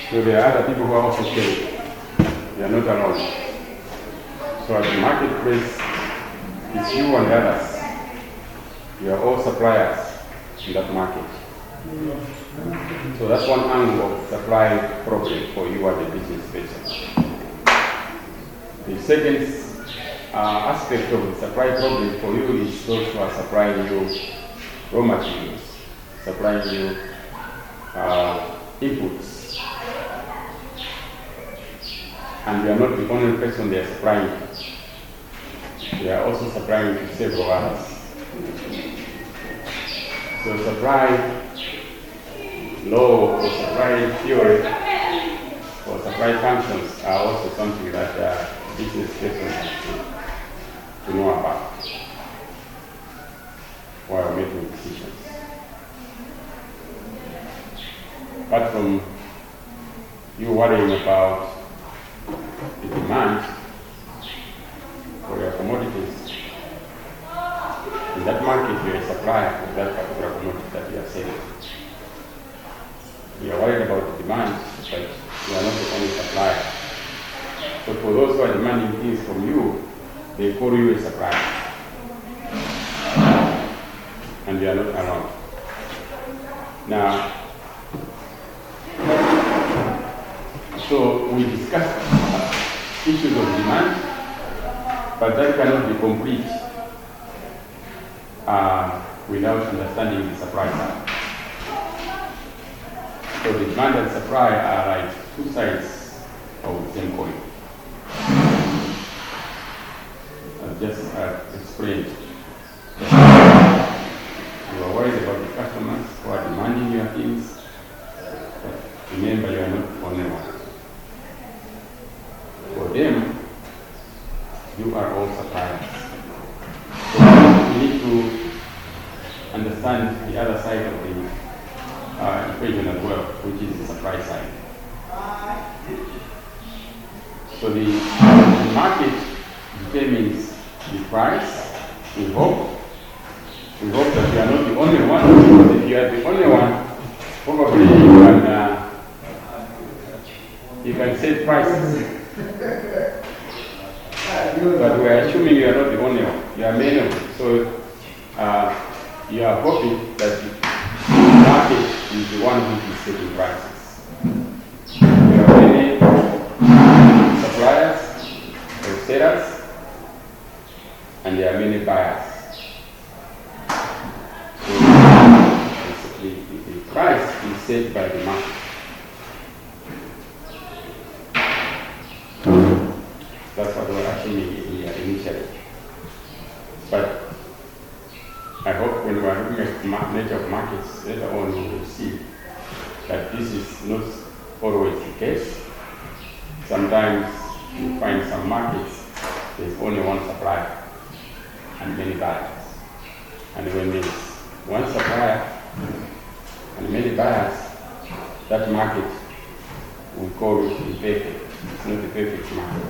So there are other people who are also selling. They are not alone. So at the marketplace, it's you and others. You are all suppliers in that market. So that's one angle of supply problem for you as a business person. The second aspect of the supply problem for you is those who are supplying you raw materials, supplying you inputs. And you are not the only person they are supplying to. They are also supplying to several others. So supply law or supply theory or supply functions are also something that business person has to know about while making decisions. Apart from you worrying about the demand for your commodities, in that market you're a supplier of that particular commodity that you are selling. You are worried about the demand, but you are not the only supplier. So for those who are demanding things from you, they call you a supplier. And you are not alone. Now, so we discussed issues of demand, but that cannot be complete without understanding the supply side. So the demand and supply are like two sides of the same coin. I've just explained. You are worried about the customers who are demanding your things, but remember you are not the only one. For them, you are all suppliers. So you need to understand the other side of the equation as well, which is the supply side. So the market determines the price. We hope that you are not the only one, because if you are the only one, probably you can set prices. But we are assuming you are not the only one. You are many of them. So you are hoping that the market is the one who is setting prices. There are many suppliers or sellers, and there are many buyers. So the price is set by the market. That's what we were assuming here initially. But I hope when we are looking at the nature of markets, later on we will see that this is not always the case. Sometimes you find some markets, there's only one supplier and many buyers. And when there's one supplier and many buyers, that market we call it imperfect. It's not a perfect market.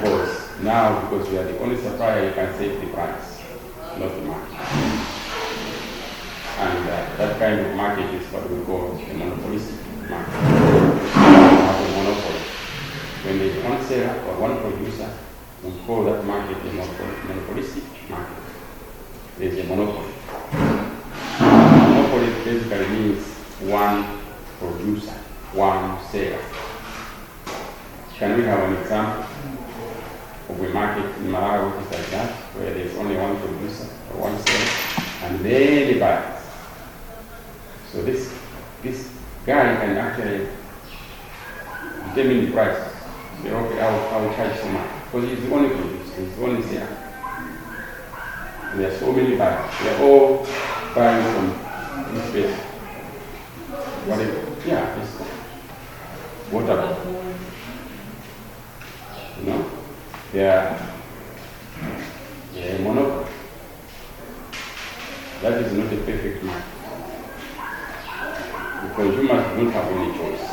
Because we are the only supplier, you can set the price, not the market. And that kind of market is what we call a monopolistic market. A monopoly. When there is one seller or one producer, we call that market a monopolistic market. There is a monopoly. Monopoly basically means one producer, one seller. Can we have an example of a market in Malawi which is like that, where there's only one producer or one seller and many buyers? So this guy can actually determine the price. Say, okay, I will charge so much. Because he's the only producer, he's the only seller. And there are so many buyers. They're all buying from this place. Whatever. Yeah, it's water. You know? They are a monopoly. That is not a perfect market. The consumers don't have any choice.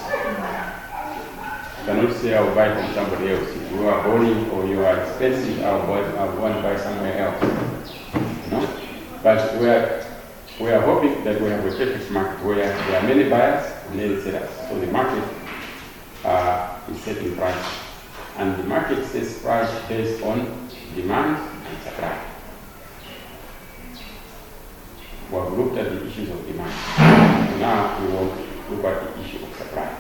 You cannot say I will buy from somebody else. If you are boring or you are expensive, I will want to buy somewhere else. No? But where we are hoping that we have a perfect market where there are many buyers and many sellers. So the market is setting price, and the market sets price based on demand and supply. We have looked at the issues of demand. So now we want to look at the issue of supply.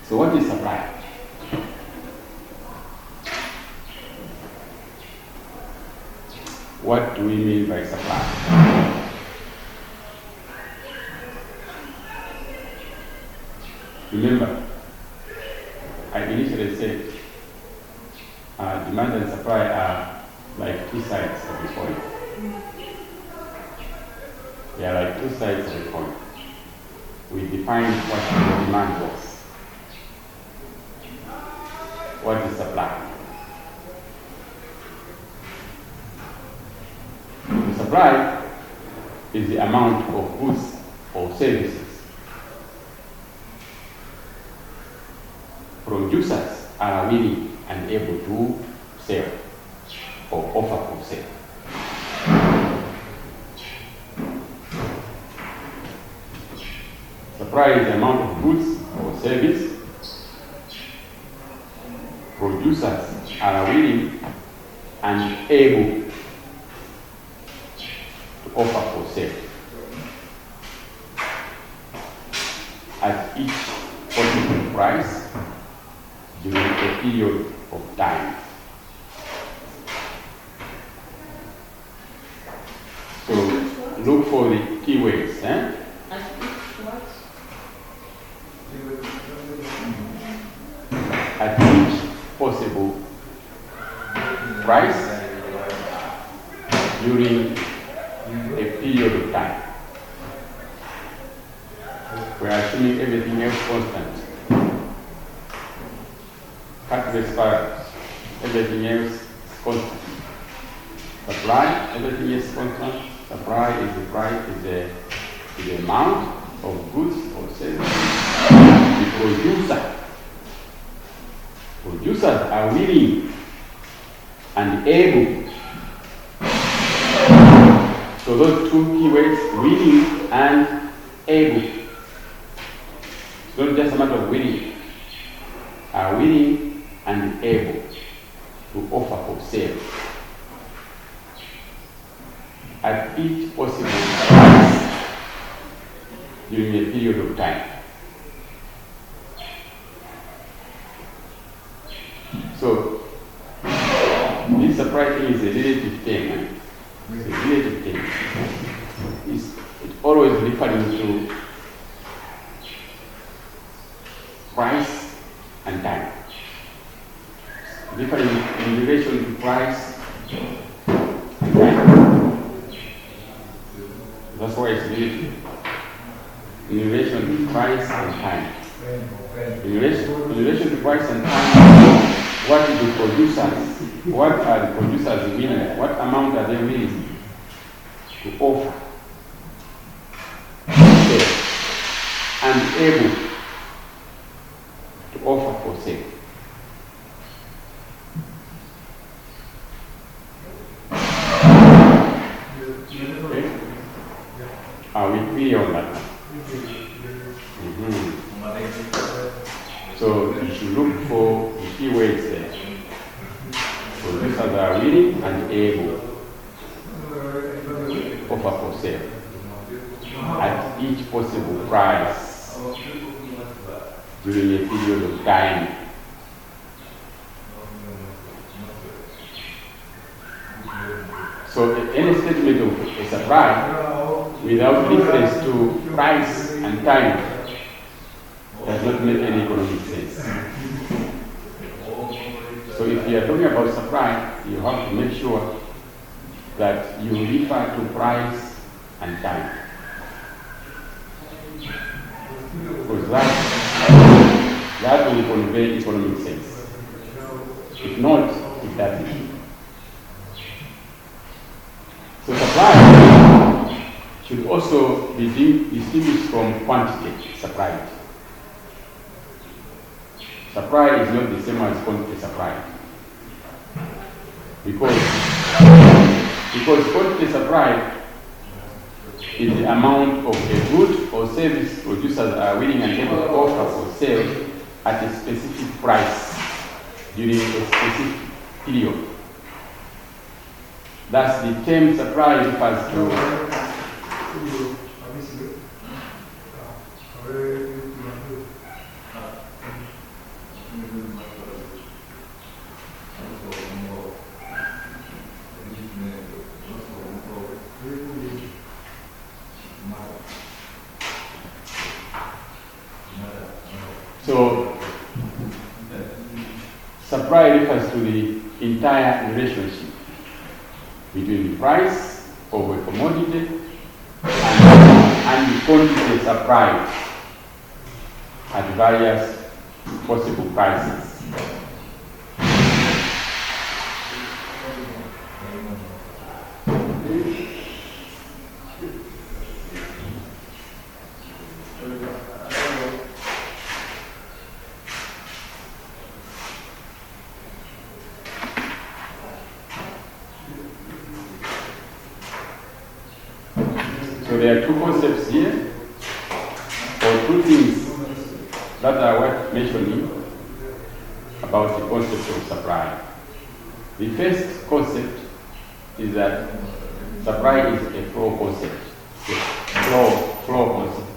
So what is supply? What do we mean by supply? Remember, I initially said demand and supply are like two sides of the coin. They are like two sides of the coin. We define what the demand was. What is supply? The supply is the amount of goods or services producers are willing and able to sell or offer for sale. Supply is the amount of goods or service producers are willing and able to offer for sale at each possible price during a period of time. So look for the keywords. At each possible price during a period of time. We are assuming everything else constant. Capital sparrows, everything else is constant. Supply, everything is constant. Supply is the price, is the amount of goods or services the producers are willing and able. So those two keywords, willing and able. It's not just a matter of willing. Are willing and able to offer for sale at each possible price during a period of time. So this supply thing is a relative thing. It's a relative thing. It's always referring to price and time. Referring in relation to price and time. That's why it's relative. In relation to price and time. In relation to price and time, what is the producers? What are the producers willing? What amount are they willing to offer and able to offer for sale? Okay? Are we clear on that? So you should look for the keywords there. Producers are willing and able to offer for sale at each possible price during a period of time. So any statement of a supply without reference to price and time does not make any economic sense. So if you are talking about supply, you have to make sure that you refer to price and time. Because that will convey economic sense. If not, it doesn't. So supply should also be distinguished from quantity supplied. Supply is not the same as quantity supplied. Because quantity supplied is the amount of a good or service producers are willing and able to offer for sale at a specific price during a specific period. Thus, the term supply refers to supply refers to the entire relationship between the price of a commodity and the quantity supplied at various possible prices. So there are two concepts here, or two things that are worth mentioning about the concept of supply. The first concept is that supply is a flow concept. Flow concept.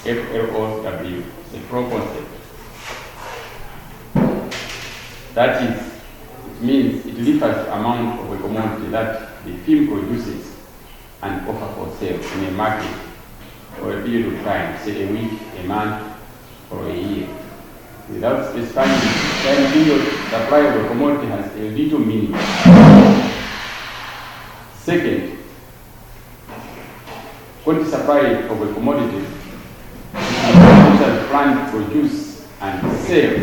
FLOW, a flow concept. That is, it means it refers to amount of a commodity that the firm produces and offer for sale in a market for a period of time, say a week, a month, or a year. Without specifying the time period, supply of a commodity has a little meaning. Second, quantity supply of a commodity producers plan to produce and sell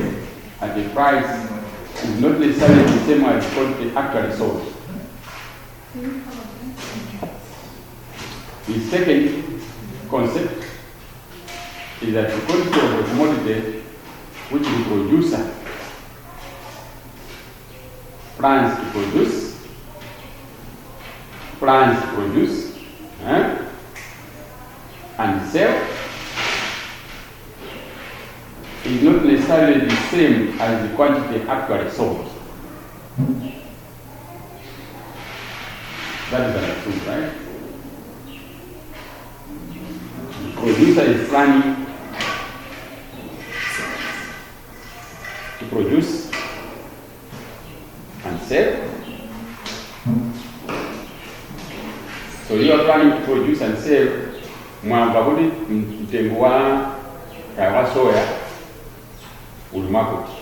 at a price is not necessarily the same as the quantity actually sold. The second concept is that the quantity of the commodity which the producer plans to produce and sell is not necessarily the same as the quantity actually sold. That is understood, right? The producer is planning to produce and sell. So you are planning to produce and sell mwangabudi mtengo wa soya will market.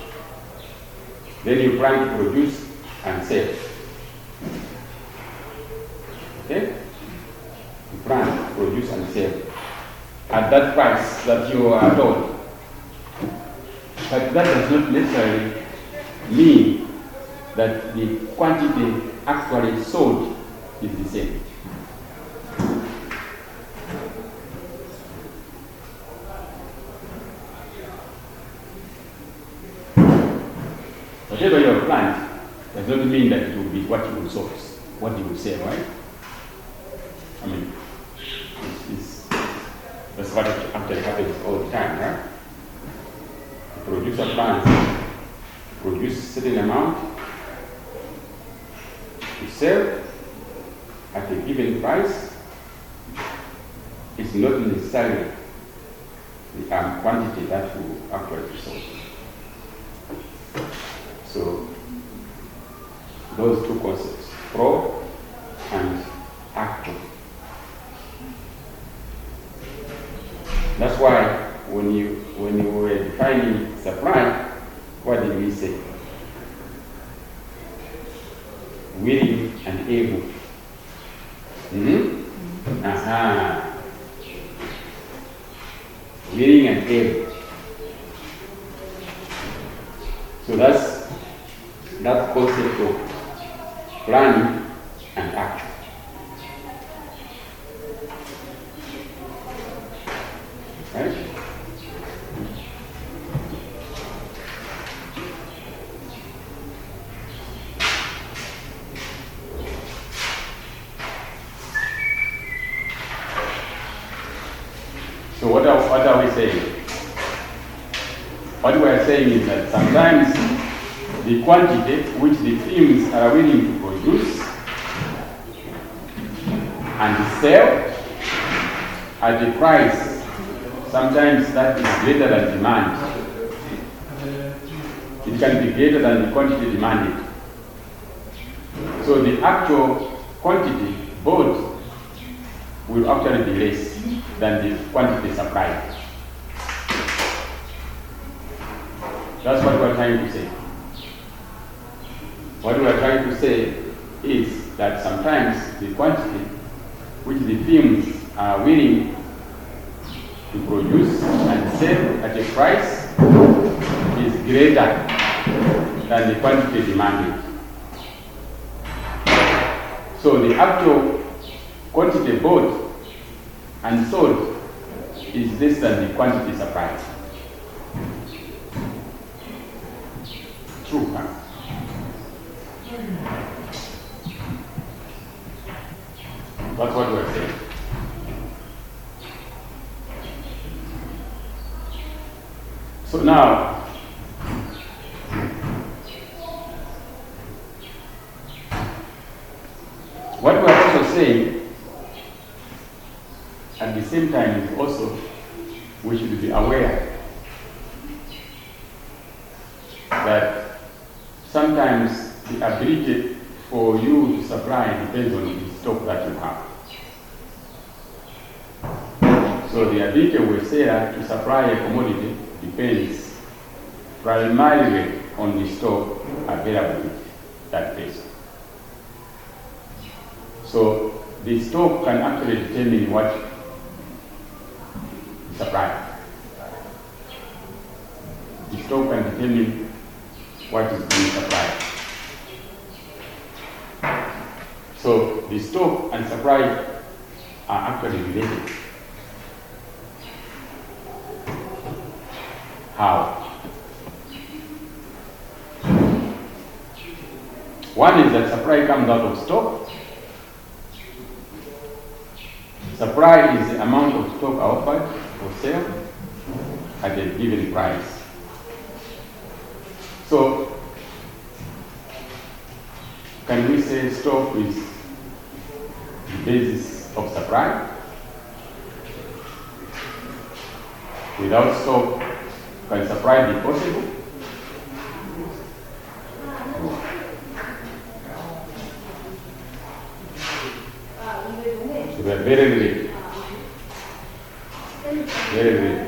Then you plan to produce and sell. Okay? You plan to produce and sell at that price that you are told. But that does not necessarily mean that the quantity actually sold is the same. Whatever you have planned does not mean that it will be what you will source, what you will sell, right? I mean, that's what actually happens all the time, right? The producer plans to produce a certain amount to sell at a given price. It's not necessarily the quantity that will actually be sold. So those two concepts, pro and actual. That's why when you were defining supply, what did we say? Willing and able. Willing and able. So that's that concept of planning and action. Right? So what are we saying? What we are saying is that sometimes the quantity which the firms are willing to produce and sell at a price sometimes that is greater than demand. It can be greater than the quantity demanded. So the actual quantity bought will actually be less than the quantity supplied. That's what we're trying to say. What we're trying to say is that sometimes the quantity which the firms are willing to produce and sell at a price is greater than the quantity demanded. So the actual quantity bought and sold is less than the quantity supplied. True, huh? That's what we're saying. So now, what we're also saying at the same time is also we should be aware that sometimes the ability for you to supply depends on the stock that you have. So the ability of a seller to supply a commodity depends primarily on the stock available with that person. So the stock can actually determine what is supplied. The stock can determine what is being supplied. So the stock and supply are actually related. How? One is that supply comes out of stock. Supply is the amount of stock offered for sale at a given price. So, can we say stock is the basis of supply? Without stock, can supply be possible? No. So we are very late. Very late.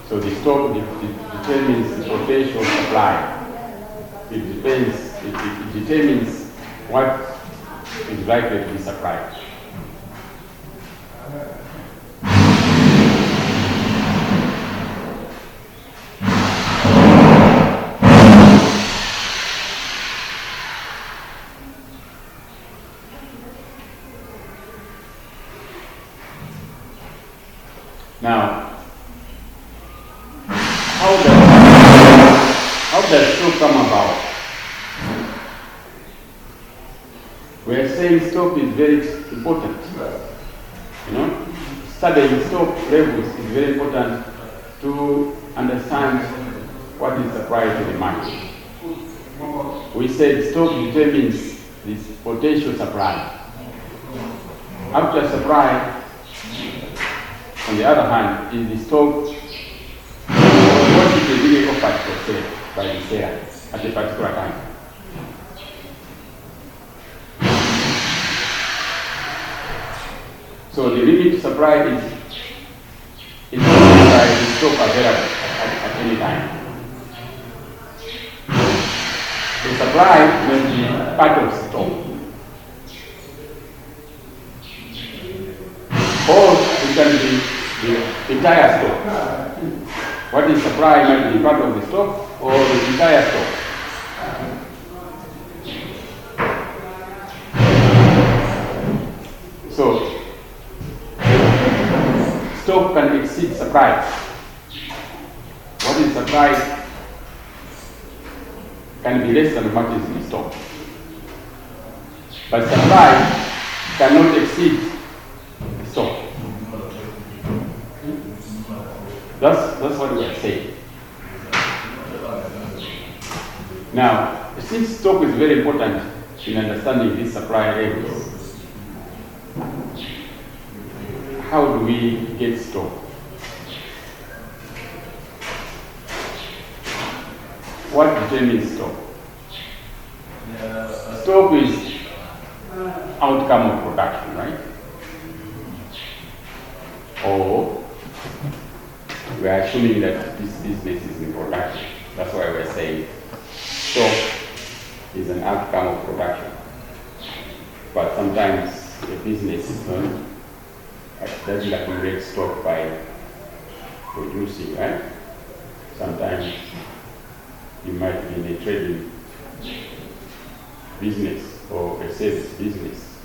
So the stock determines the potential supply. It determines what is likely to be supplied. Now, how does stock come about? We are saying stock is very important. Studying stock levels is very important to understand what is supplied to the market. We said stock determines this potential supply. Actual supply, on the other hand, is the stock what is really offered for sale by the seller at a particular time. So the limit supply is by the stock available at any time. The supply will be part of stock. Or it can be the entire stock. What is supply might be part of the stock or the entire stock. So stock can exceed supply. What is supply can be less than what is in stock. But supply cannot exceed stock. That's what we are saying. Now, since stock is very important in understanding these supply levels, how do we get stock? What determines stock? Stock is outcome of production, right? Or we are assuming that this business is in production. That's why we're saying stock is an outcome of production. But sometimes a business doesn't accumulate stock by producing, right? Sometimes you might be in a trading business or a service business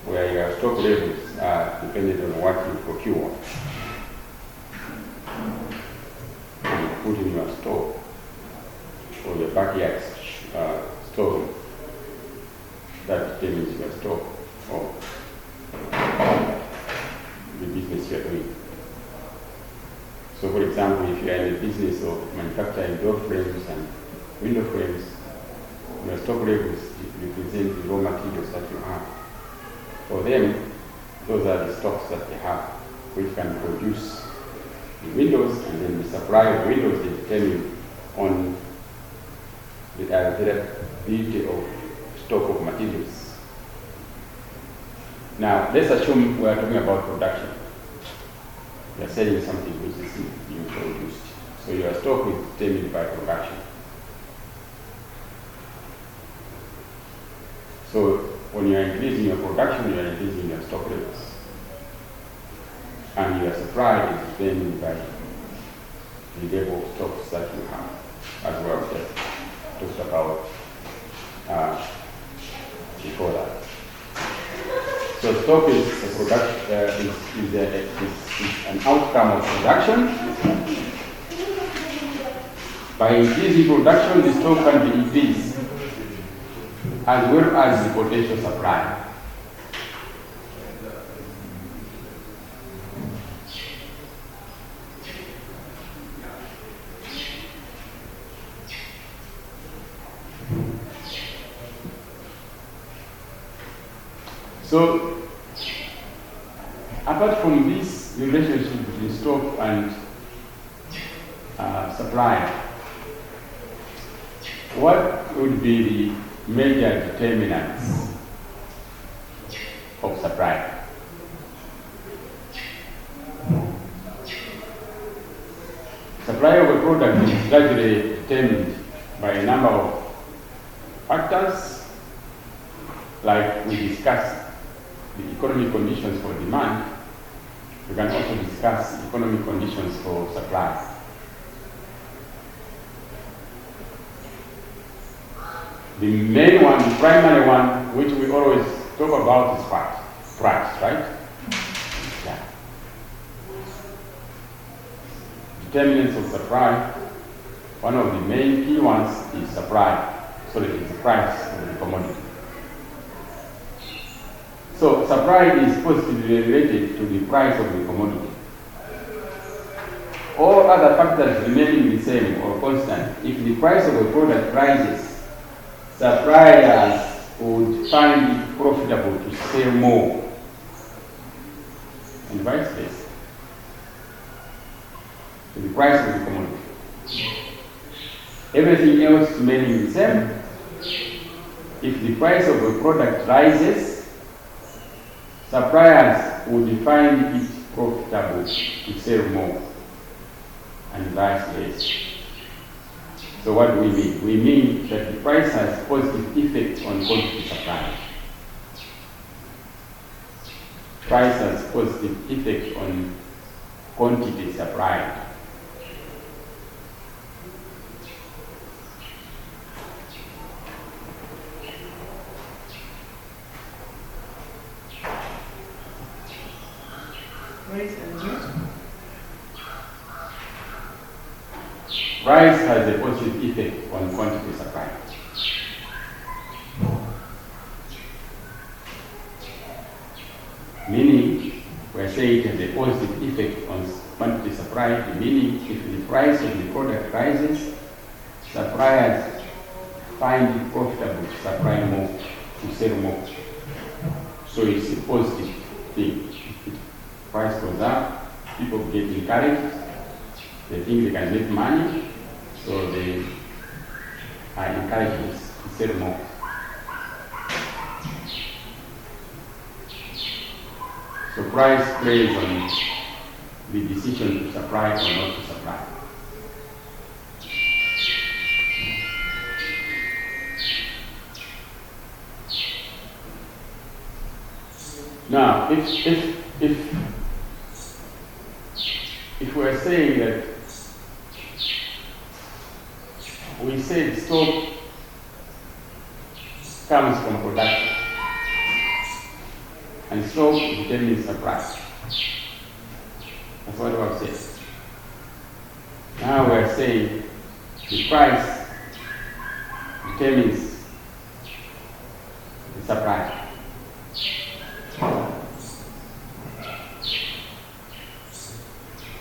where your stock levels are dependent on what you procure and put in your store or your backyard store. That determines your stock or the business you're doing. So for example, if you are in the business of manufacturing door frames and window frames, your stock levels represent the raw materials that you have. For them, those are the stocks that they have, which can produce the windows, and then the supply of windows is determined on the availability of stock of materials. Now, let's assume we are talking about production. You are selling something which is being produced. So your stock is determined by production. So when you are increasing your production, you are increasing your stock levels. And your supply is determined by the level of stocks that you have, as well as talked about before that. So stock is a production, is an outcome of production. By increasing production, the stock can be increased, as well as the potential supply. So, apart from this relationship between stock and supply, what would be the major determinants of supply? Supply of a product is largely determined by a number of factors, like we discussed the economic conditions for demand. We can also discuss economic conditions for supply. The main one, the primary one, which we always talk about is price, right? Yeah. Determinants of supply, one of the main key ones is supply, so it is the price of the commodity. So supply is positively related to the price of the commodity. All other factors remaining the same or constant, if the price of a product rises, suppliers would find it profitable to sell more, and vice versa. So the price of the commodity. Everything else remaining the same, if the price of a product rises, suppliers would find it profitable to sell more, and vice versa. So what do we mean? We mean that the price has positive effect on quantity supply. Price has positive effect on quantity supply. Price has a positive effect on quantity supply. Meaning, we're saying it has a positive effect on monthly supply, meaning if the price of the product rises, suppliers find it profitable to supply more, to sell more. So it's a positive thing. If the price goes up, people get encouraged, they think they can make money, so they are encouraged to sell more. So price plays on the decision to supply or not to supply. Now, if we're saying that we said stock comes from production, and stock determines the price. That's what I've said. Now we're saying the price determines the supply.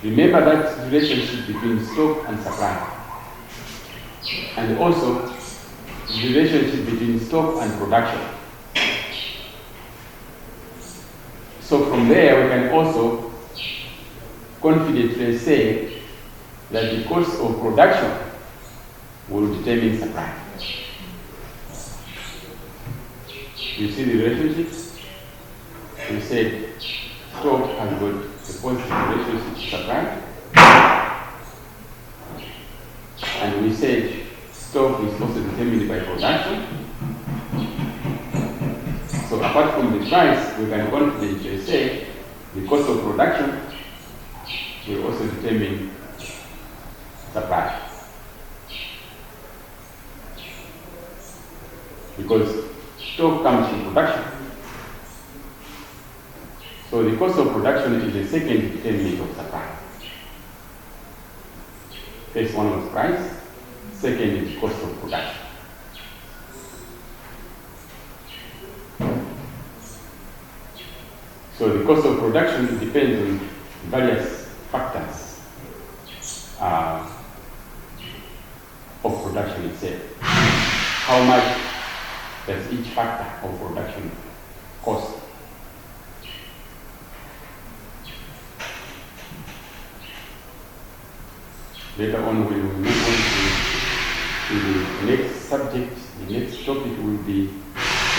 Remember that relationship between stock and supply, and also the relationship between stock and production. So from there we can also confidently say that the cost of production will determine supply. You see the relationship? We said stock has got a positive relationship to supply, and we said stock is also determined by production. So apart from the price, we can confidently say the cost of production will also determine supply. Because stock comes from production. So the cost of production is the second determinant of supply. First one was price, second is the cost of production. So the cost of production depends on various factors of production itself. How much does each factor of production cost? Later on, when we move on to the next subject, the next topic will be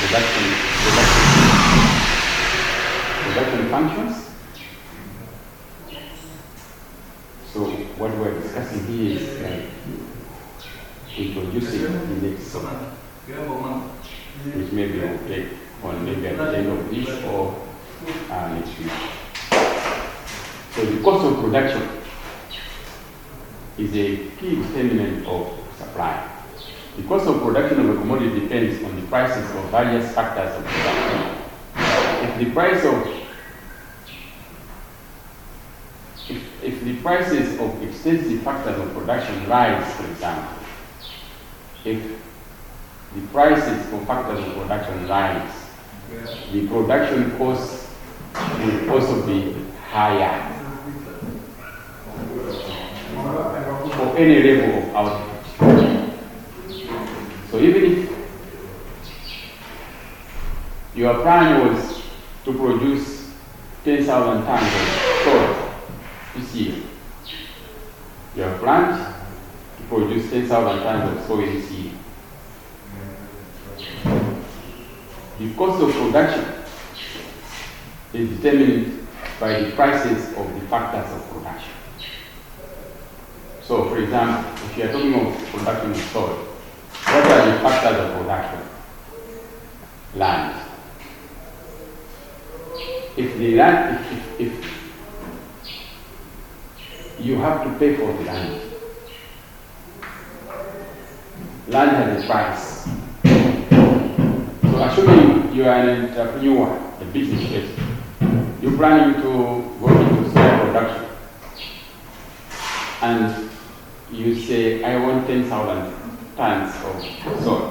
production functions. So what we're discussing here is introducing the next topic, which maybe will take on maybe at the end of this or next week. So the cost of production is a key determinant of supply. The cost of production of a commodity depends on the prices of various factors of production. If the prices of extensive factors of production rise, for example, if the prices for factors of production rise, the production costs will also be higher for any level of output. So even if your plan was to produce 10,000 tons of soy this year, your plan to produce 10,000 tons of soy this year, the cost of production is determined by the prices of the factors of production. So, for example, if you are talking of production of soy, what are the factors of production? Land. If you have to pay for the land has a price. So, assuming you are an entrepreneur, a business person, you're planning to go into soy production, and you say, I want 10,000 tons of soy.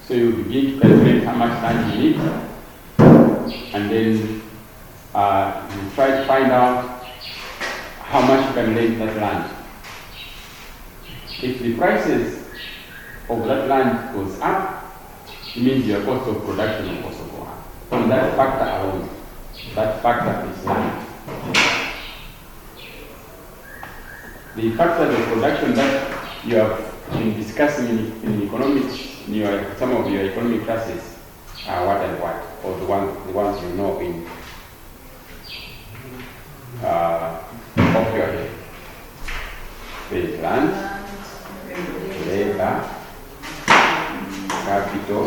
So you begin to calculate how much land you need, and then you try to find out how much you can rent that land. If the prices of that land goes up, it means your cost of production will also go up. From that factor alone, that factor is land. The factors of production that you have been discussing in economics, in some of your economic classes, are what and what, or the ones you know in off your head. There is land, labor, capital,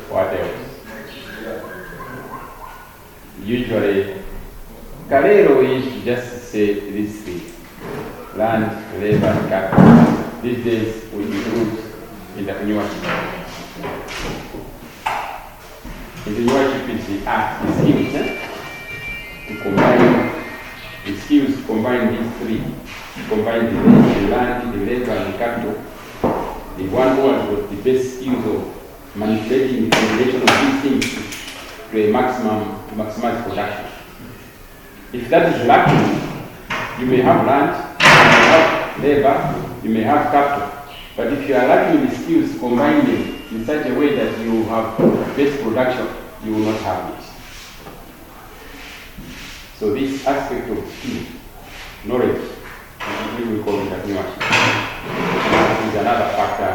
what else? Usually, Carrero used to just say these three: land, labor, and capital. These days we include entrepreneurship. Entrepreneurship is the art, the skills, to combine the skills, combine these three, combine the land, the labor, and the capital. The one who has got the best skills of manipulating the combination of these things to a maximum, to maximize production. If that is lacking, you may have land, you may have labor, you may have capital. But if you are lacking the skills, combine them in such a way that you have best production, you will not have it. So this aspect of skill, knowledge, we call it entrepreneurship, is another factor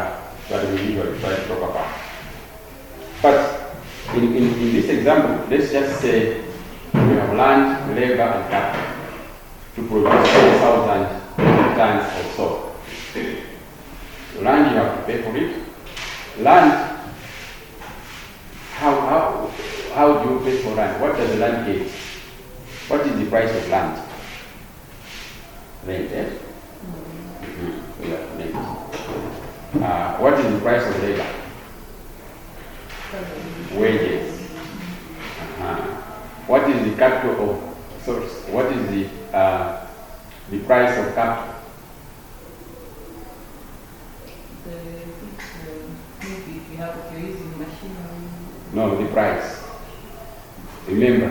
that we usually try to talk about. But in this example, let's just say we have land, labor, and capital to produce 10,000 tons or so. Land, you have to pay for it. Land, how do you pay for land? What does land get? What is the price of land? Rent, eh? Yeah, rent. What is the price of labor? Wages. What is the capital of source? What is the price of capital? If you're using machinery. No, the price. Remember,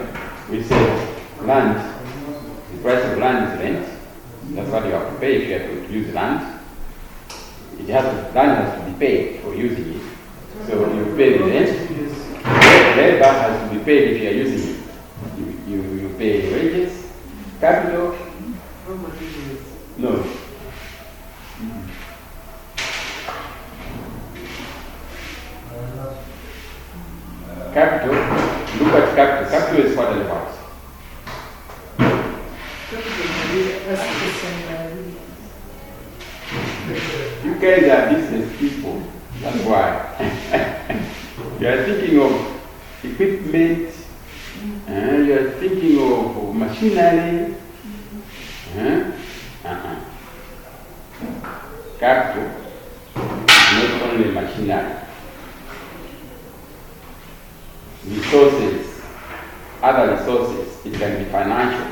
we said land, the price of land is rent. That's what you have to pay if you have to use land. Land has to be paid for using it. So you pay the rent. Labor has to be paid if you are using it. You pay wages, capital. No. Capital, look at capital. Capital is what and what? You guys are business people, that's why. You are thinking of equipment, you are thinking of machinery. Capital is not only machinery. Resources, other resources, it can be financial.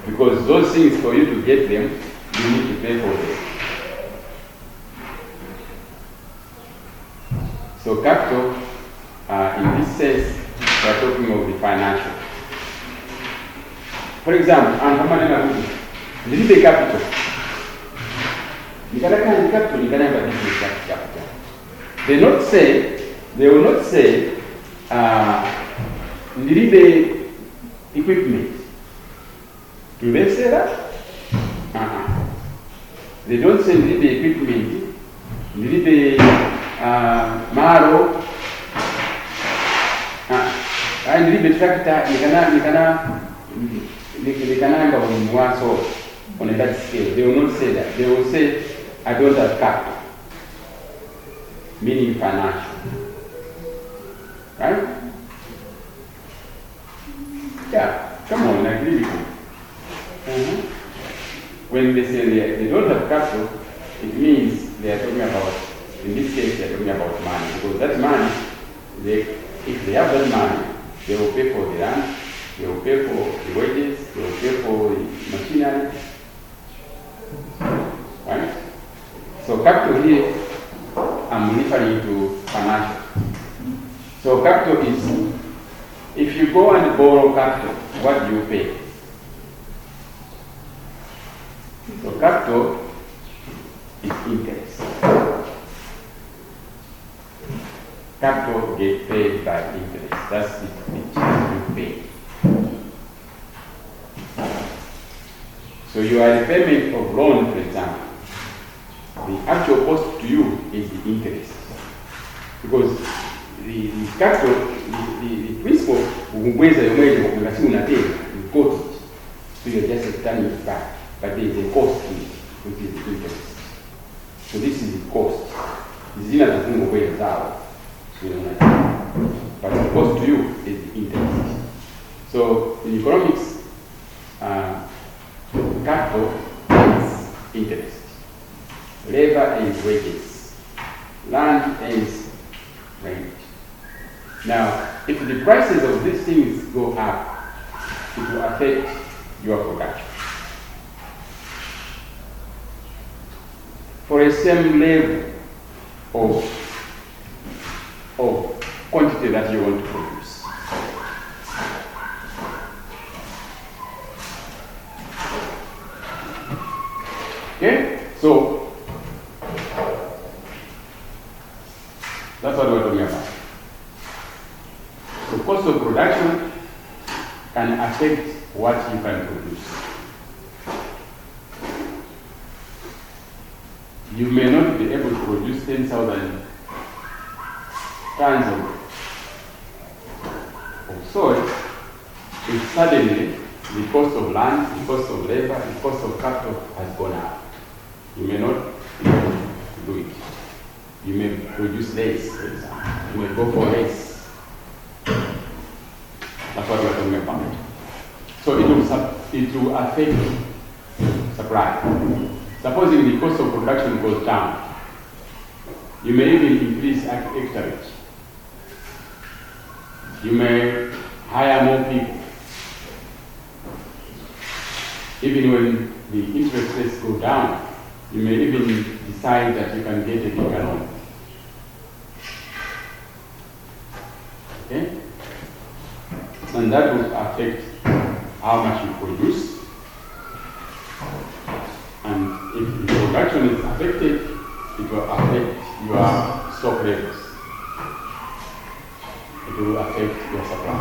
Because those things, for you to get them, you need to pay for them. So capital, in this sense, we are talking of the financial. For example, this is capital. You can have capital, you can have a business capital. They will not say, need the equipment. Do they say that? They don't say need the equipment, need the marrow, and need the tractor. You cannot go on one source on a large scale. They will not say that. They will say, I don't have capital, meaning financial. Right? Yeah, come on, I agree with you. When they say they don't have capital, it means they are talking about, in this case, they are talking about money. Because that money, if they have that money, they will pay for the land, they will pay for the wages, they will pay for the machinery. Right? So capital here, I'm referring to financial. So capital is, if you go and borrow capital, what do you pay? So capital is interest. Capital get paid by interest. That's the charge you pay. So you are a payment of loan, for example. The actual cost to you is the interest. Because the capital, the principal, where's the you got it. So you're just returning it back. But there is a cost to it, which is the interest. So this is the cost. Zina doesn't go out. But the cost to you is the interest. So in economics, capital is interest. Labor is wages. Land is rent. Now, if the prices of these things go up, it will affect your production. For a same level of quantity that you want to produce. Okay? So, that's what we're talking about. The cost of production can affect what you can produce. You may not be able to produce 10,000 tons of soil if suddenly the cost of land, the cost of labor, the cost of capital has gone up. You may not be able to do it. You may produce less, for example. You may go for less. That's what we're talking about. So it will affect supply. Supposing the cost of production goes down, you may even increase hectarage. You may hire more people. Even when the interest rates go down, you may even decide that you can get a bigger loan. Okay? And that will affect how much you produce. And if the production is affected, it will affect your stock levels. It will affect your supply.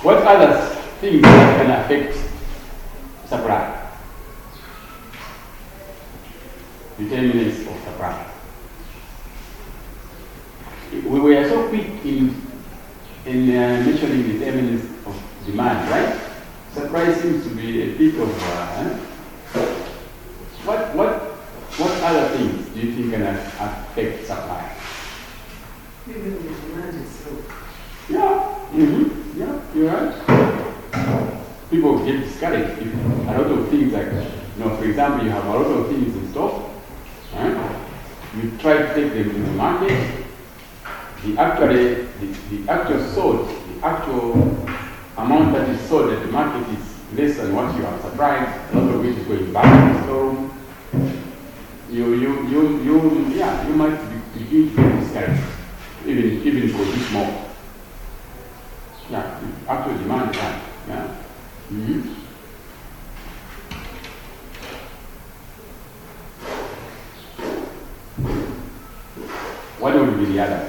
What other things can affect supply? Determinants of supply. We were so quick in mentioning the determinants of demand, right? Supply seems to be a bit of what other things do you think can affect supply? Even the demand is low. Yeah, yeah, you're right. People get discouraged if a lot of things like, for example, you have a lot of things in stock, you try to take them to the market, the actual sold, the actual amount that is sold at the market is less than what you have supplied, a lot of it is going back to the store. You might begin to get discouraged, even produce more. Yeah, actual demand is high. Yeah. Mm-hmm. What would be the other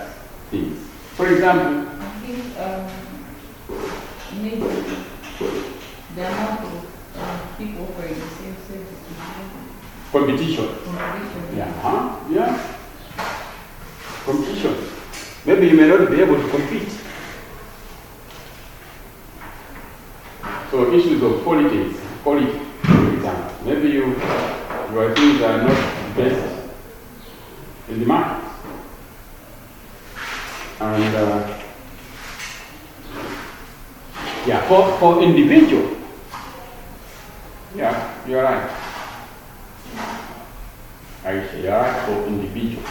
things? For example, I think maybe the amount of people offering the same service. competition. Competition. Yeah. Competition. Maybe you may not be able to compete. So issues of quality, for example. Maybe your things are not best in the market. And for individual, you're right. You're right for individual.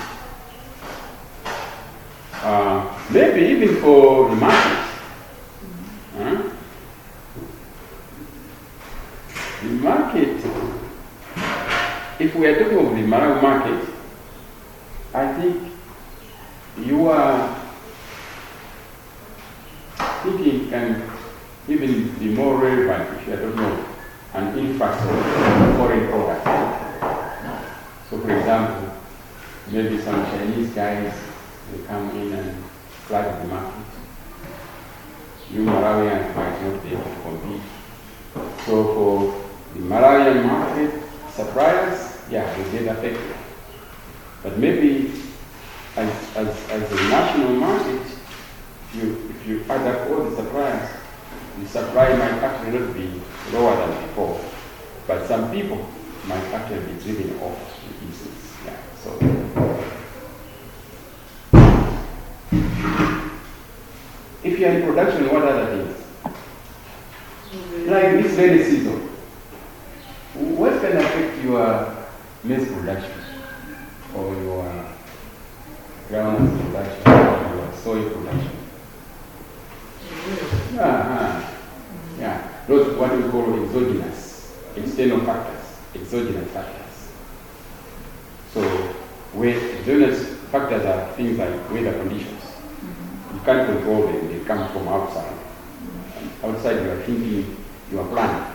Maybe even for the market. The market, if we are talking of the Malawi market, I think your thinking can even be more relevant if you don't know an influx of foreign products. So for example, maybe some Chinese guys, they come in and flood the market. You Malawians might not be able to compete. So for the Malawian market, suppliers, yeah, they get affected. But maybe as a national market, if you add up all the suppliers, the supply might actually not be lower than before. But some people might actually be driven off the business. Yeah. So if you are in production, what other things? Like this rainy season, what can affect your maize production or your groundnut production or your soy production? Yeah, those what we call exogenous, external factors, exogenous factors. So where exogenous factors are things like weather conditions. You can't control them, they come from outside. And outside you are thinking, you are planning.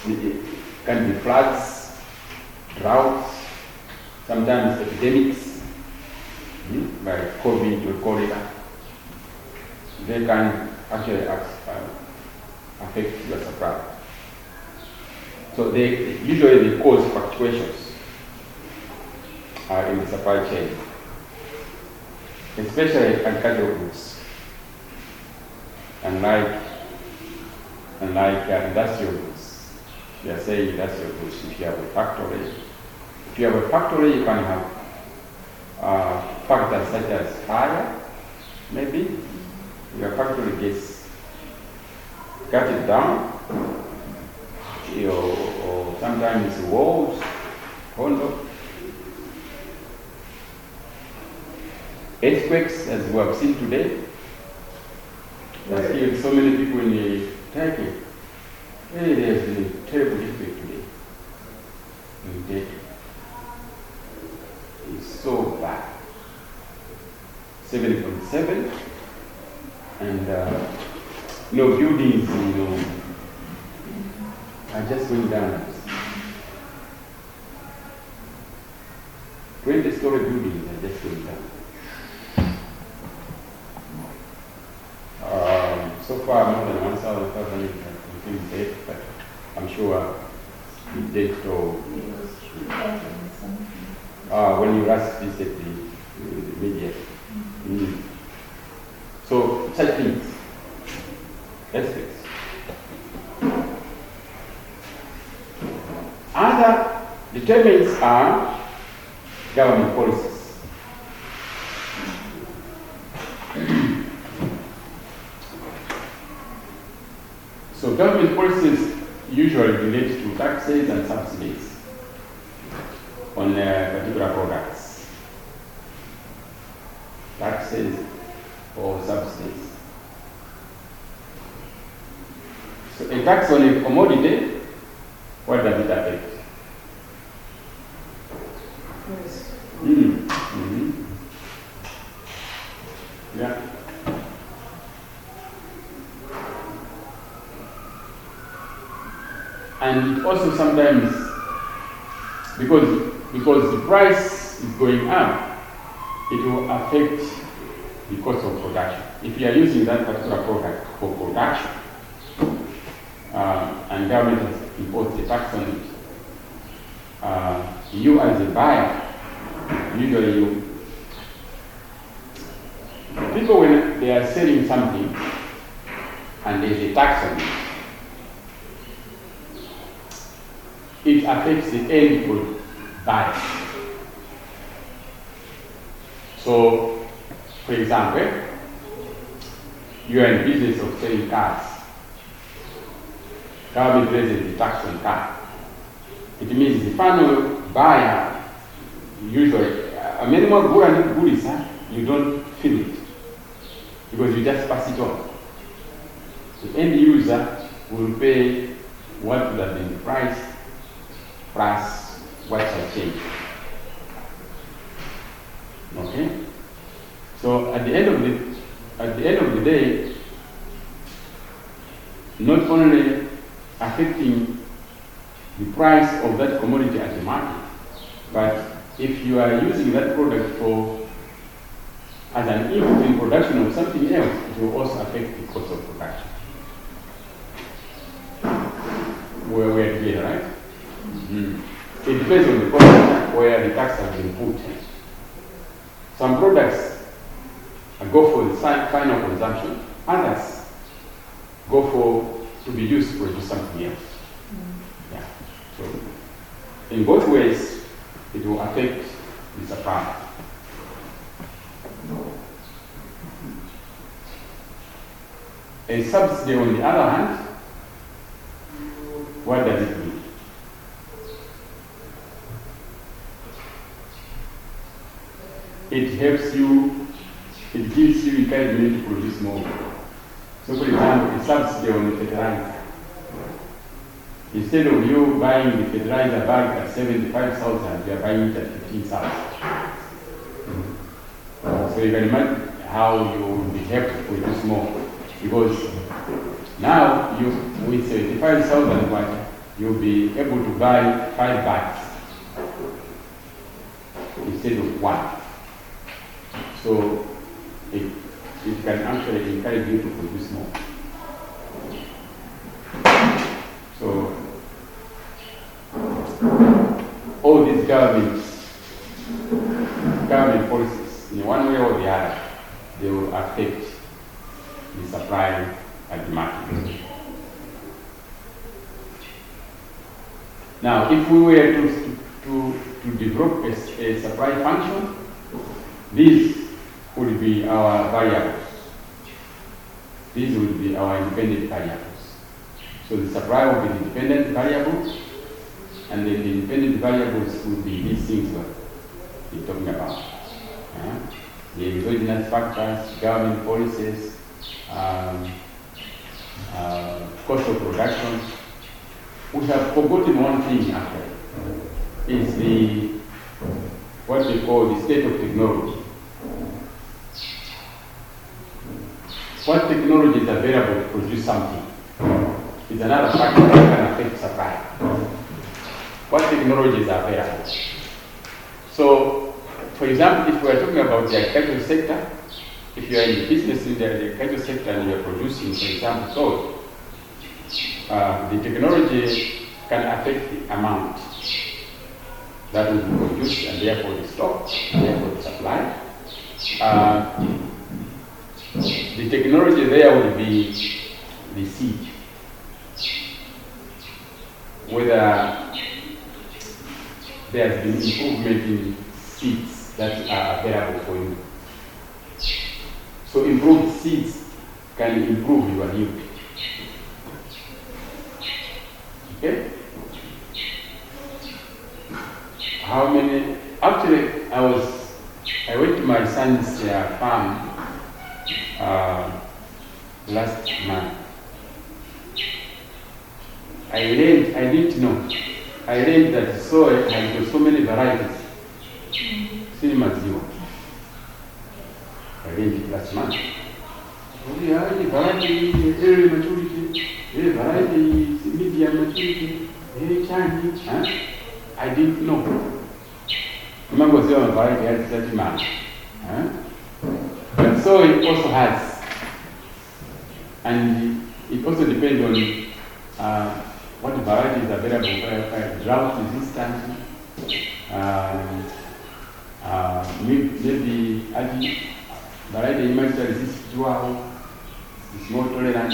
It can be floods, droughts, sometimes epidemics, like COVID or cholera. They can actually affect your supply. So they usually cause fluctuations in the supply chain, especially agricultural goods, unlike industrial goods. We are saying industrial goods. If you have a factory, you can have factors such as fire, maybe. Your factory gets gutted down, or sometimes walls, condo. Earthquakes, as we have seen today, there's killed so many people in Turkey. There's been a terrible earthquake today in Turkey. It's so bad. 7.7, and buildings, are just going down. 20-story buildings are just going down. So far, more than 1,500 have been dead, but I'm sure the dead toll. When you last visit the media. So, such things, aspects. Other determinants are government policies. So government policies usually relate to taxes and subsidies on particular products. Taxes or subsidies. So a tax on a commodity, what does it affect? Yeah. And it also sometimes, because the price is going up, it will affect the cost of production. If you are using that particular product for production, and government has imposed a tax on it, you as a buyer, usually people when they are selling something and there is a tax on it, it affects the end buyer. So, for example, you are in business of selling cars. Government raises the tax on car. It means the final buyer, usually, a minimum good is you don't feel it because you just pass it on. The end user will pay what would have been the price plus what shall change. So at the end of the day, not only affecting the price of that commodity at the market, but if you are using that product as an input in production of something else, it will also affect the cost of production. We're together, right? Mm-hmm. It depends on the product where the tax has been put. Some products go for the final consumption, others go for to be used to produce something else. Yeah. So in both ways, it will affect the supply. A subsidy, on the other hand, what does it mean? It helps you, it gives you encouragement to produce more. So for example, a subsidy on the fertilizer. Instead of you buying the fertilizer bag at 75,000, you are buying it at 15,000. So you can imagine how you will be helped to produce more. Because now, with 75,000, you'll be able to buy 5 bags instead of 1. So it can actually encourage you to produce more. So all these government policies, in one way or the other, they will affect the supply at the market. Now, if we were to develop a supply function, these would be our variables. These would be our independent variables. So the supply will be the dependent variables, and then the independent variables would be these things we're talking about. The exogenous factors, government policies, cost of production. We have forgotten one thing actually, is what they call the state of technology. What technology is available to produce something is another factor that can affect supply. What technologies are available? So, for example, if we are talking about the agricultural sector, if you are in the business in the agricultural sector and you are producing, for example, soy, the technology can affect the amount that will be produced and therefore the stock, and therefore the supply. The technology there will be the seed. Whether there has been improvement in seeds that are available for you. So improved seeds can improve your yield. Okay? How many? Actually, I went to my son's farm last month. I didn't know. I learned that soy has got so many varieties. Cinema zero. I learned it last month. We have the variety, early maturity, variety, medium maturity, Chinese. I didn't know. Remember, zero variety has 30 months. But soy also has. And it also depends on what variety is available, drought resistant, maybe variety might resist drought, is more tolerant,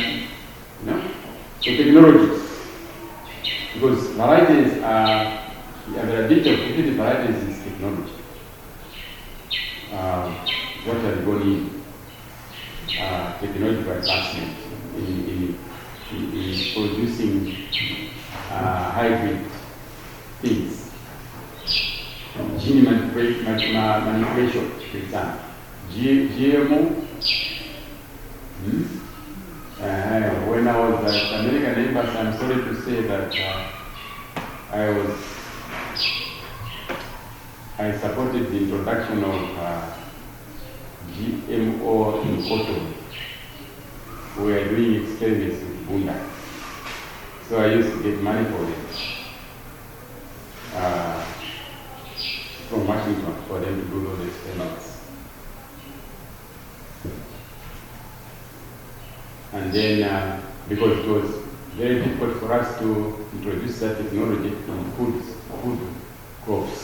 So technologies, because varieties are, the availability of different varieties is technology. What are going in? Technological advancement in producing hybrid things. Gene manipulation, for example. GMO. When I was at American Embassy, I'm sorry to say that I supported the introduction of GMO in cotton. We were doing experiments with Bunda. So I used to get money for them from Washington for them to do those experiments. And then, because it was very difficult for us to introduce that technology in food crops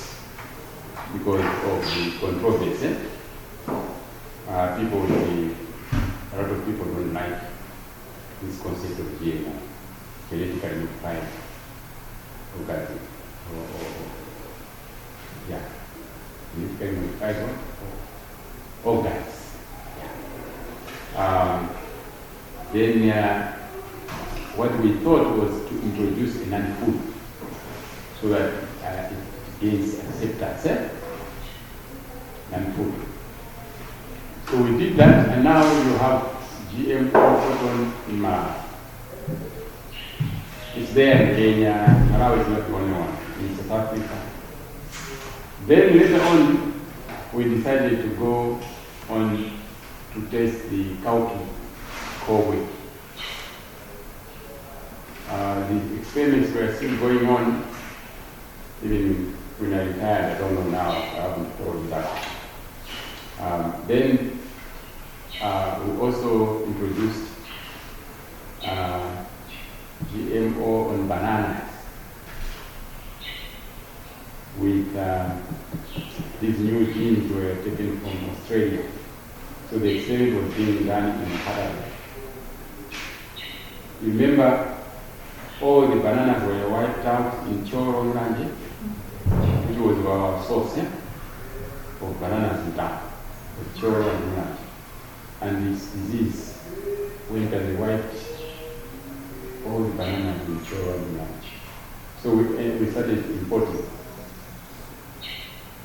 because of the controversy. A lot of people don't like this concept of GMO, genetically modified organism, genetically modified organs. Then what we thought was to introduce a non-food so that it gains acceptance, non-food. So we did that, and now you have GMO cotton in Malawi. It's there in Kenya. Malawi is not the only one. In South Africa. Then later on, we decided to go on to test the cowpea wheat. The experiments were still going on, even when I retired. I don't know now. I haven't told you that. Then we also introduced GMO on bananas with these new genes were taken from Australia. So the experiment was being done in parallel. Remember, all the bananas were wiped out in Choro Mlanje, which was our source of bananas in town. Choro and Mlanje. And this disease went and wiped all the bananas in Choro and Mlanje. So we started importing.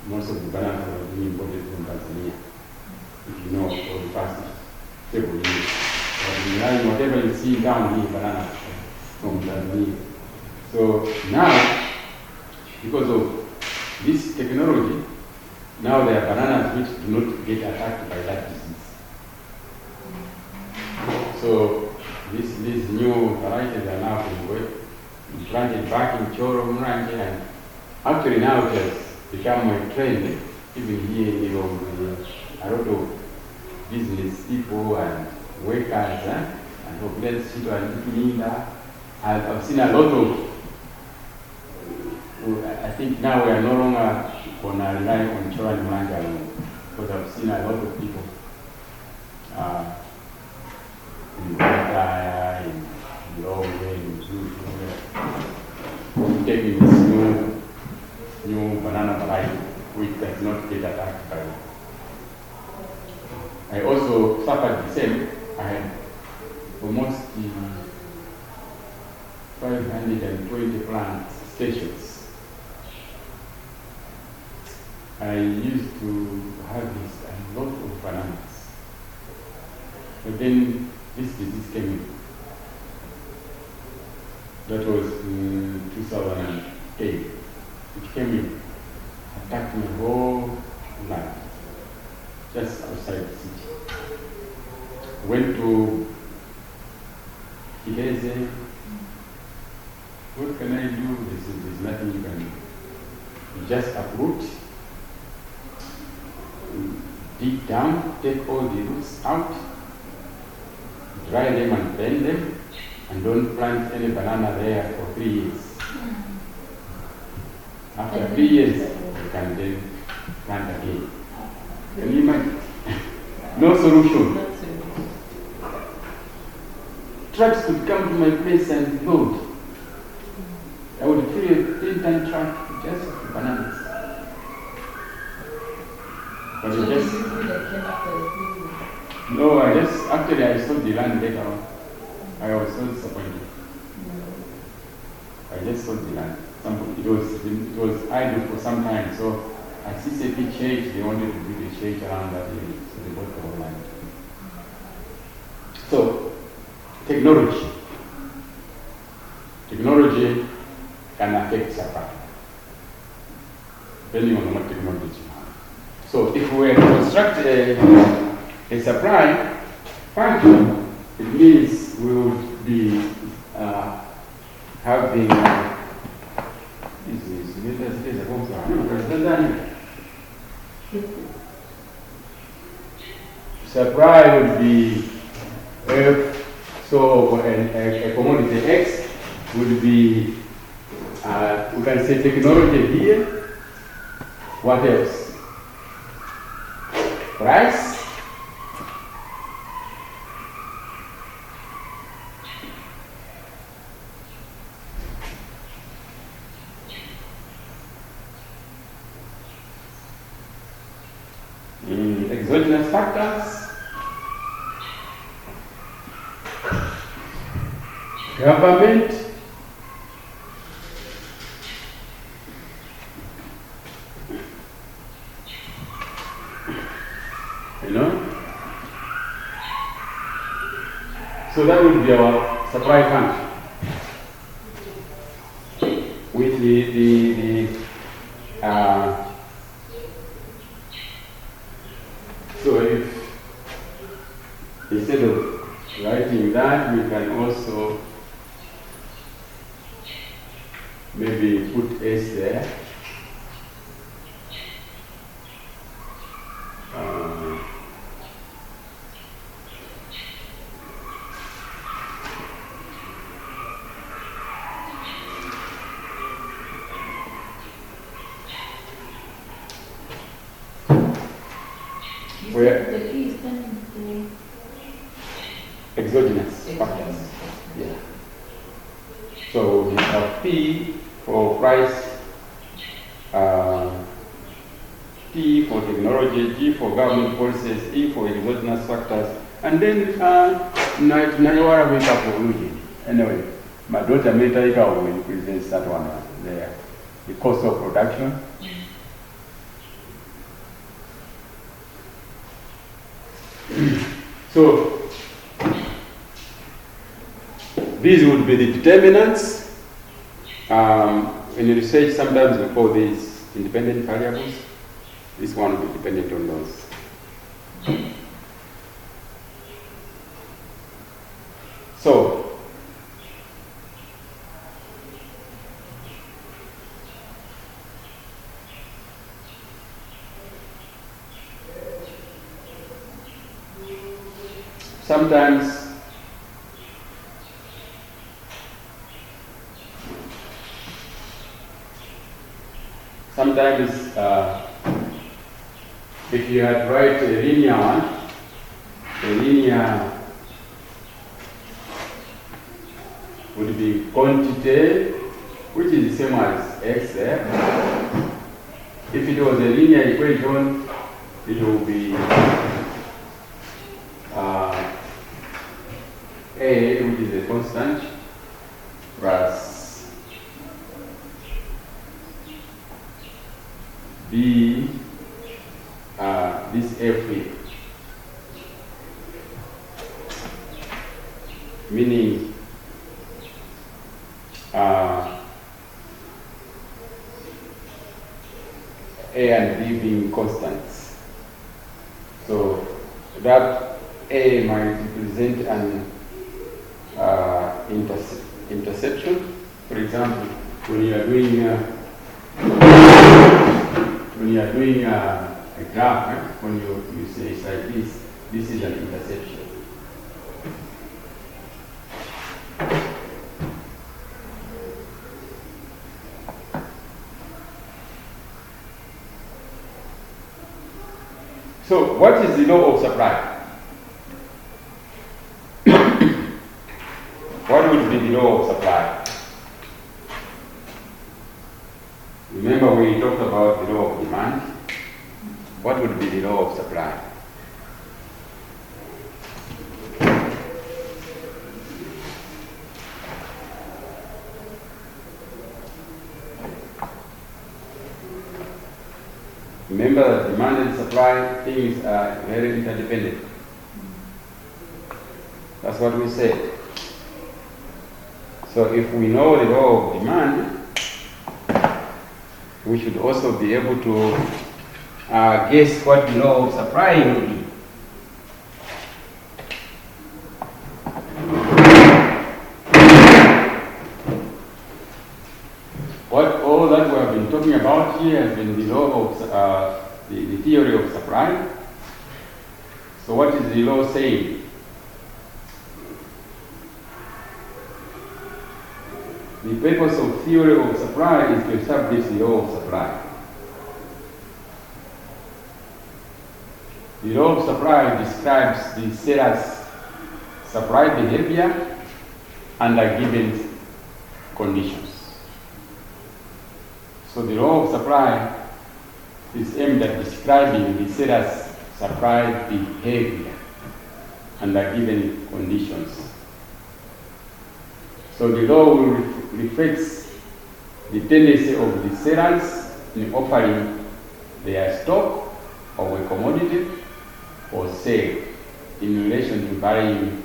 Most of the bananas were being imported from Tanzania, if you know, for the past several years. Whatever you see down here, bananas from Tanzania. So now, because of this technology, now there are bananas which do not get attacked by that disease. So these new varieties are now being planted back in Choro Mlanje, and actually now it has become a trend, even here in a lot of business people and workers and hopeless people and I've seen a lot of, I think now we are no longer going to rely on Choro and Mlanje alone, because I've seen a lot of people in Uganda, in Norway, in Zulu, taking this new banana variety which does not get attacked by it. I also suffered the same. I had almost 520 plant stations. I used to harvest a lot of bananas. But then this disease came in. That was in 2008. It came in, attacked my whole land, just outside the city. Went to Kiheze. What can I do? There's nothing you can do. You just uproot, dig down, take all the roots out, dry them and burn them, and don't plant any banana there for 3 years. After 3 years, you can then plant again. Can you imagine? No solution. Trucks could come to my place and load. I would fill a 10-ton truck just with bananas. But So just, this is that came after the 3 years. no, actually I sold the land later on. I was so disappointed. I just sold the land. It was idle for some time, so at CCP church, they wanted to build a church around that area, so they bought the whole land. So, technology. Technology can affect supply, depending on what technology you have. So, if we were to construct a a supply function, it means we would be having supply would be so a commodity X would be we can say technology here. What else? Price. Exogenous factors. Government. So that would be our supply function with so if instead of writing that, we can also maybe put S there. Where the key is standing exogenous factors. Yeah. So we have P for price, T for technology, G for government policies, E for exogenous factors, and then Naiwara make up for Luigi. Anyway, my daughter Metaika will present that one there. The cost of production. So these would be the determinants. In research, sometimes we call these independent variables. This one will be dependent on those. So sometimes if you had to write a linear one, a linear would be quantity, which is the same as x there. If it was a linear equation, it will be A, which is a constant, plus B, this F here, meaning A and B being constants. So that A might represent an interception. For example, when you are doing a graph, when you say it's like this is an interception. So what is the law of supply? What would be the law of supply? Remember we talked about the law of demand. What would be the law of supply? Remember that demand and supply things are very interdependent. That's what we said. So if we know the law of demand, we should also be able to guess what the law of supply will be. here has been the law of the theory of supply. So what is the law saying? The purpose of theory of supply is to establish the law of supply. The law of supply describes the seller's supply behavior under given conditions. So the law of supply is aimed at describing the seller's supply behavior under given conditions. So the law will reflects the tendency of the sellers in offering their stock of a commodity or sale in relation to varying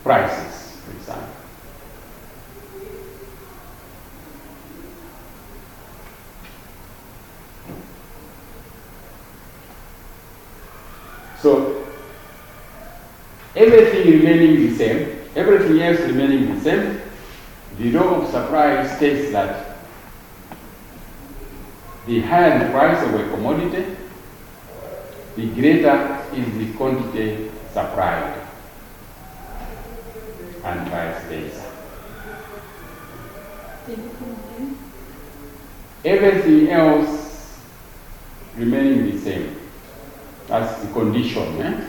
prices, for example. So everything remaining the same, everything else remaining the same, the law of supply states that the higher the price of a commodity, the greater is the quantity supplied, and vice versa. Everything else remaining the same. That's the condition.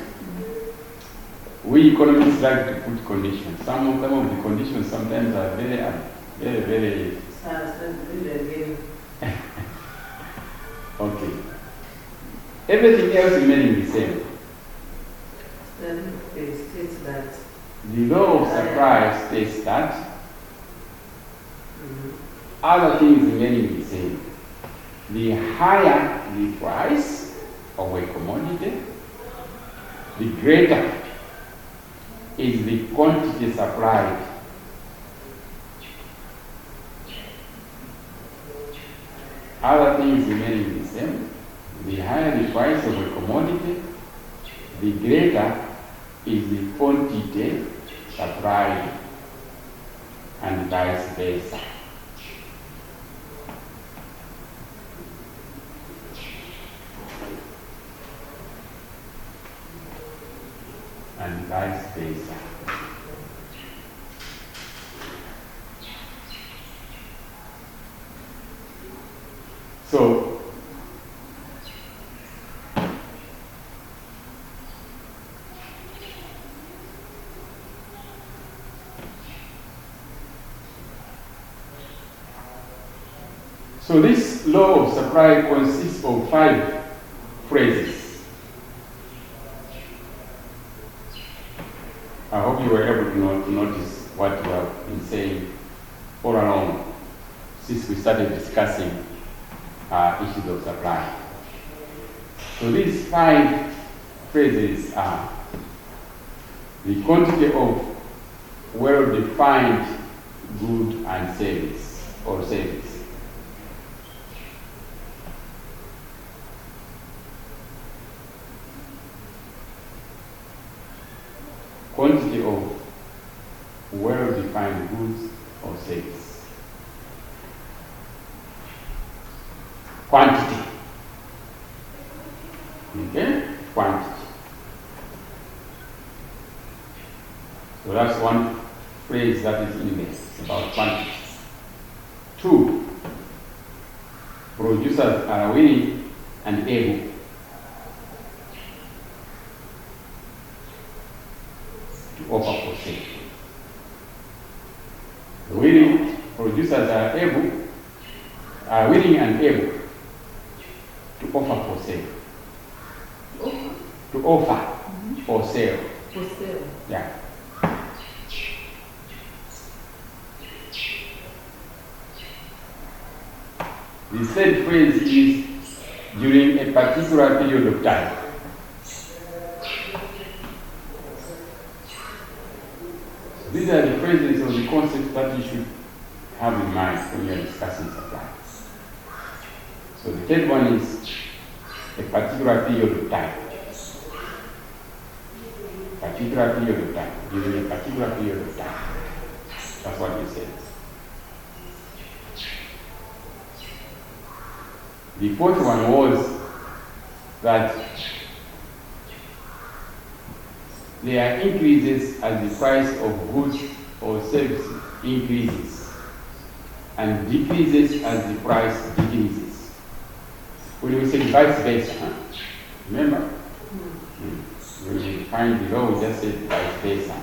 We economists like to put conditions. Some of the conditions sometimes are very. Okay. Everything else remaining the same. The law of supply states that other things remaining the same. The higher the price of a commodity, the greater is the quantity supplied. Other things remaining the same. The higher the price of a commodity, the greater is the quantity supplied, and vice versa. And vice versa. So this law of supply consists of 5 phrases. I hope you were able to notice what we have been saying all along since we started discussing issues of supply. So these 5 phrases are the quantity of well-defined good and service or service. Quantity of well-defined goods or service. Quantity. Okay? Quantity. So that's one phrase that is in there about quantity. 2, producers are willing and able to offer for sale. Willing producers are willing and able to offer for sale. To offer for sale. For sale. Yeah. The third phrase is during a particular period of time. These are the phrases or the concepts that you should have in mind when you are discussing supply. So the third one is a particular period of time. Particular period of time. During a particular period of time. That's what he says. The fourth one was that there are increases as the price of goods or services increases and decreases as the price decreases. When we say vice versa, remember? When we find the law, we just say vice versa.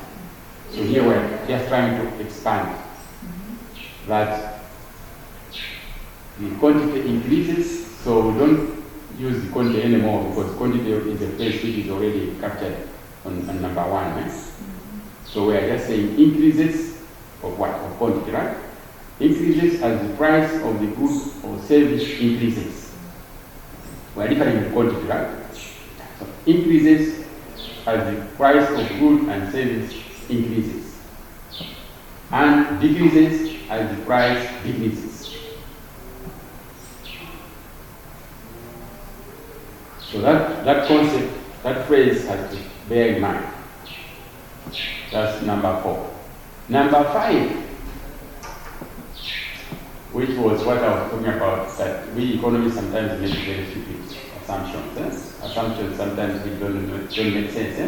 So here we're just trying to expand that the quantity increases, so we don't use the quantity anymore because quantity is a phrase which is already captured on number one. Right? So we are just saying increases of what? Of quantity, right? Increases as the price of the goods or service increases. We are different in quantity, right? So increases as the price of goods and service increases. And decreases as the price decreases. So that concept, that phrase has to bear in mind. That's number 4. Number 5, which was what I was talking about, that we economists sometimes make very stupid assumptions. Assumptions sometimes we don't make sense.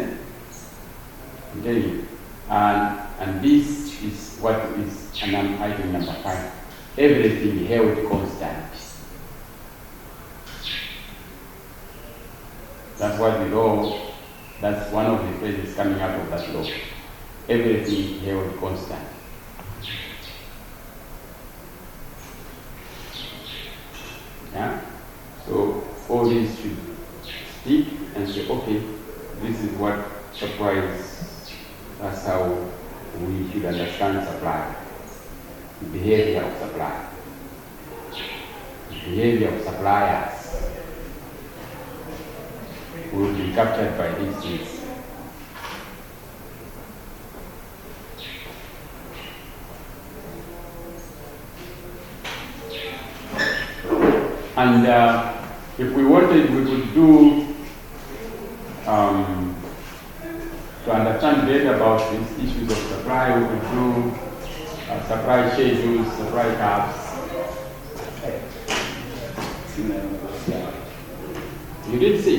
I'm telling you. And this is what is item number 5. Everything held constant. That's what the law, that's one of the phrases coming out of that law. Everything held constant. Yeah? So all these should stick and say, okay, this is what supply is. That's how we should understand supply. The behavior of supply. The behavior of suppliers will be captured by these things. And if we wanted, we could do, to understand better about these issues of supply, we could do supply schedules, supply curves. You did see?